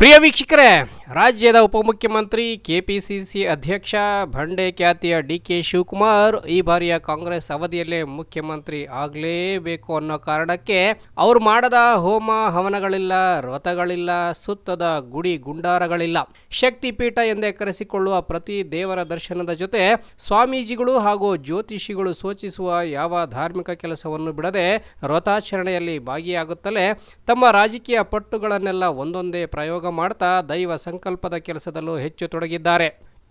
ಪ್ರಿಯ ವೀಕ್ಷಕರೇ, ರಾಜ್ಯದ ಉಪಮುಖ್ಯಮಂತ್ರಿ ಕೆಪಿಸಿಸಿ ಅಧ್ಯಕ್ಷ ಬಂಡೆ ಖ್ಯಾತಿಯ ಡಿಕೆ ಶಿವಕುಮಾರ್ ಈ ಬಾರಿಯ ಕಾಂಗ್ರೆಸ್ ಅವಧಿಯಲ್ಲೇ ಮುಖ್ಯಮಂತ್ರಿ ಆಗಲೇಬೇಕು ಅನ್ನೋ ಕಾರಣಕ್ಕೆ ಅವರು ಮಾಡದ ಹೋಮ ಹವನಗಳಿಲ್ಲ, ವ್ರತಗಳಿಲ್ಲ, ಸುತ್ತದ ಗುಡಿ ಗುಂಡಾರಗಳಿಲ್ಲ. ಶಕ್ತಿಪೀಠ ಎಂದೇ ಕರೆಸಿಕೊಳ್ಳುವ ಪ್ರತಿ ದೇವರ ದರ್ಶನದ ಜೊತೆ ಸ್ವಾಮೀಜಿಗಳು ಹಾಗೂ ಜ್ಯೋತಿಷಿಗಳು ಸೂಚಿಸುವ ಯಾವ ಧಾರ್ಮಿಕ ಕೆಲಸವನ್ನು ಬಿಡದೆ ವ್ರತಾಚರಣೆಯಲ್ಲಿ ಭಾಗಿಯಾಗುತ್ತಲೇ ತಮ್ಮ ರಾಜಕೀಯ ಪಟ್ಟುಗಳನ್ನೆಲ್ಲ ಒಂದೊಂದೇ ಪ್ರಯೋಗ ಮಾಡ್ತಾ ದೈವ ಸಂಕಲ್ಪದ ಕೆಲಸದಲ್ಲೂ ಹೆಚ್ಚು ತೊಡಗಿದ್ದಾರೆ.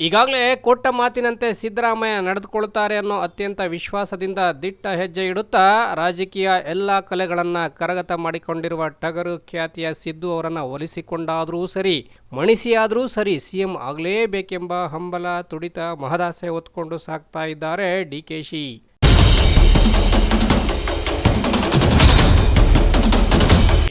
ಈಗಾಗಲೇ ಕೊಟ್ಟ ಮಾತಿನಂತೆ ಸಿದ್ದರಾಮಯ್ಯ ನಡೆದುಕೊಳ್ಳುತ್ತಾರೆ ಅನ್ನೋ ಅತ್ಯಂತ ವಿಶ್ವಾಸದಿಂದ ದಿಟ್ಟ ಹೆಜ್ಜೆ ಇಡುತ್ತಾ ರಾಜಕೀಯ ಎಲ್ಲ ಕಲೆಗಳನ್ನು ಕರಗತ ಮಾಡಿಕೊಂಡಿರುವ ಟಗರು ಖ್ಯಾತಿಯ ಸಿದ್ದು ಅವರನ್ನು ಒಲಿಸಿಕೊಂಡಾದರೂ ಸರಿ, ಮಣಿಸಿಯಾದರೂ ಸರಿ ಸಿಎಂ ಆಗಲೇಬೇಕೆಂಬ ಹಂಬಲ, ತುಡಿತ, ಮಹದಾಸೆ ಹೊತ್ಕೊಂಡು ಸಾಕ್ತಾ ಇದ್ದಾರೆ ಡಿಕೆಶಿ.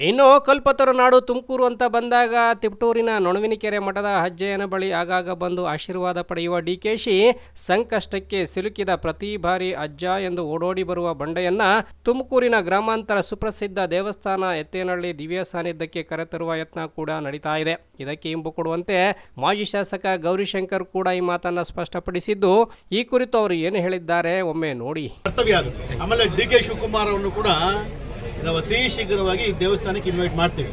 ಇನ್ನು ಕಲ್ಪತರು ನಾಡು ತುಮಕೂರು ಅಂತ ಬಂದಾಗ ತಿಪಟೂರಿನ ನೊಣವಿನಕೆರೆ ಮಠದ ಅಜ್ಜಯ್ಯನ ಬಳಿ ಆಗಾಗ ಬಂದು ಆಶೀರ್ವಾದ ಪಡೆಯುವ ಡಿಕೆಶಿ ಸಂಕಷ್ಟಕ್ಕೆ ಸಿಲುಕಿದ ಪ್ರತಿ ಬಾರಿ ಅಜ್ಜ ಎಂದು ಓಡೋಡಿ ಬರುವ ಬಂಡೆಯನ್ನ ತುಮಕೂರಿನ ಗ್ರಾಮಾಂತರ ಸುಪ್ರಸಿದ್ಧ ದೇವಸ್ಥಾನ ಎತ್ತೇನಹಳ್ಳಿ ದಿವ್ಯ ಸಾನ್ನಿಧ್ಯಕ್ಕೆ ಕರೆತರುವ ಯತ್ನ ಕೂಡ ನಡೀತಾ ಇದೆ. ಇದಕ್ಕೆ ಇಂಬು ಕೊಡುವಂತೆ ಮಾಜಿ ಶಾಸಕ ಗೌರಿಶಂಕರ್ ಕೂಡ ಈ ಮಾತನ್ನ ಸ್ಪಷ್ಟಪಡಿಸಿದ್ದು, ಈ ಕುರಿತು ಅವರು ಏನು ಹೇಳಿದ್ದಾರೆ ಒಮ್ಮೆ ನೋಡಿ. ಆಮೇಲೆ ಡಿಕೆ ಶಿವಕುಮಾರ್ ಅವರನ್ನು ಕೂಡ ನಾವು ಅತಿ ಶೀಘ್ರವಾಗಿ ಈ ದೇವಸ್ಥಾನಕ್ಕೆ ಇನ್ವೈಟ್ ಮಾಡ್ತೀವಿ.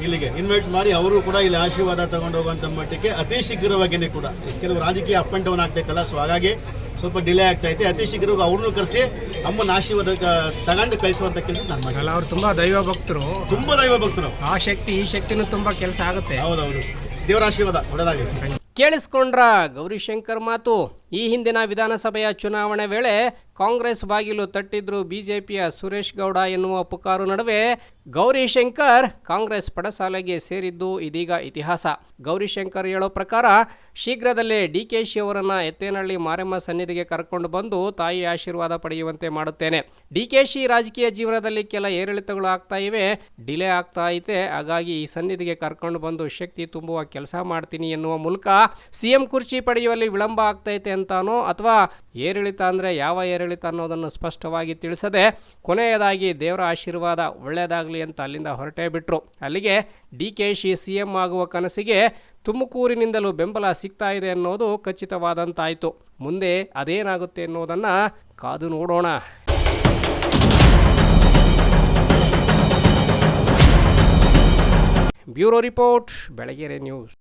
ಇಲ್ಲಿಗೆ ಇನ್ವೈಟ್ ಮಾಡಿ ಅವರು ಕೂಡ ಇಲ್ಲಿ ಆಶೀರ್ವಾದ ತಗೊಂಡು ಹೋಗುವಂಥ ಮಟ್ಟಕ್ಕೆ ಅತಿ ಶೀಘ್ರವಾಗಿಯೇ ಕೂಡ ಕೆಲವು ರಾಜಕೀಯ ಅಪ್ ಆ್ಯಂಡ್ ಡೌನ್ ಆಗ್ತೈತಲ್ಲ, ಸೊ ಹಾಗಾಗಿ ಸ್ವಲ್ಪ ಡಿಲೇ ಆಗ್ತೈತೆ. ಅತಿ ಶೀಘ್ರವಾಗಿ ಅವ್ರನ್ನೂ ಕರೆಸಿ ಅಮ್ಮನ ಆಶೀರ್ವಾದ ತಗೊಂಡು ಕಳಿಸುವಂಥ ಕೆಲಸ ನಾನು ಮಾಡಿ. ಅವ್ರು ತುಂಬ ದೈವ ಭಕ್ತರು, ಆ ಶಕ್ತಿ ಈ ಶಕ್ತಿನೂ ತುಂಬ ಕೆಲಸ ಆಗುತ್ತೆ. ಹೌದೌದು, ದೇವರ ಆಶೀರ್ವಾದ ಒಳ್ಳೆದಾಗಿದೆ. ಕೇಳಿಸ್ಕೊಂಡ್ರ ಗೌರಿಶಂಕರ್ ಮಾತು. ಈ ಹಿಂದಿನ ವಿಧಾನಸಭೆಯ ಚುನಾವಣೆ ವೇಳೆ ಕಾಂಗ್ರೆಸ್ ಬಾಗಿಲು ತಟ್ಟಿದ್ರು ಬಿಜೆಪಿಯ ಸುರೇಶ್ ಗೌಡ ಎನ್ನುವ ಪುಕಾರು ನಡುವೆ ಗೌರಿಶಂಕರ್ ಕಾಂಗ್ರೆಸ್ ಪಡಸಾಲೆಗೆ ಸೇರಿದ್ದು ಇದೀಗ ಇತಿಹಾಸ. ಗೌರಿಶಂಕರ್ ಹೇಳೋ ಪ್ರಕಾರ ಶೀಘ್ರದಲ್ಲೇ ಡಿಕೆಶಿ ಅವರನ್ನ ಎತ್ತೇನಹಳ್ಳಿ ಮಾರಮ್ಮ ಸನ್ನಿಧಿಗೆ ಕರ್ಕೊಂಡು ಬಂದು ತಾಯಿ ಆಶೀರ್ವಾದ ಪಡೆಯುವಂತೆ ಮಾಡುತ್ತೇನೆ. ಡಿಕೆಶಿ ರಾಜಕೀಯ ಜೀವನದಲ್ಲಿ ಕೆಲ ಏರಿಳಿತಗಳು ಆಗ್ತಾ ಇವೆ, ಡಿಲೇ ಆಗ್ತಾ ಐತೆ, ಹಾಗಾಗಿ ಈ ಸನ್ನಿಧಿಗೆ ಕರ್ಕೊಂಡು ಬಂದು ಶಕ್ತಿ ತುಂಬುವ ಕೆಲಸ ಮಾಡ್ತೀನಿ ಎನ್ನುವ ಮೂಲಕ ಸಿಎಂ ಕುರ್ಚಿ ಪಡೆಯುವಲ್ಲಿ ವಿಳಂಬ ಆಗ್ತೈತೆ ಅಂತಾನೋ ಅಥವಾ ಏರಿಳಿತ ಅಂದರೆ ಯಾವ ಏರಿಳಿತ ಅನ್ನೋದನ್ನು ಸ್ಪಷ್ಟವಾಗಿ ತಿಳಿಸದೆ ಕೊನೆಯದಾಗಿ ದೇವರ ಆಶೀರ್ವಾದ ಒಳ್ಳೆಯದಾಗಲಿ ಅಂತ ಅಲ್ಲಿಂದ ಹೊರಟೇ ಬಿಟ್ರು. ಅಲ್ಲಿಗೆ ಡಿಕೆಶಿ ಸಿಎಂ ಆಗುವ ಕನಸಿಗೆ ತುಮಕೂರಿನಿಂದಲೂ ಬೆಂಬಲ ಸಿಗ್ತಾ ಇದೆ ಅನ್ನೋದು ಖಚಿತವಾದಂತಾಯಿತು. ಮುಂದೆ ಅದೇನಾಗುತ್ತೆ ಅನ್ನೋದನ್ನು ಕಾದು ನೋಡೋಣ. Bureau report, Belagere news.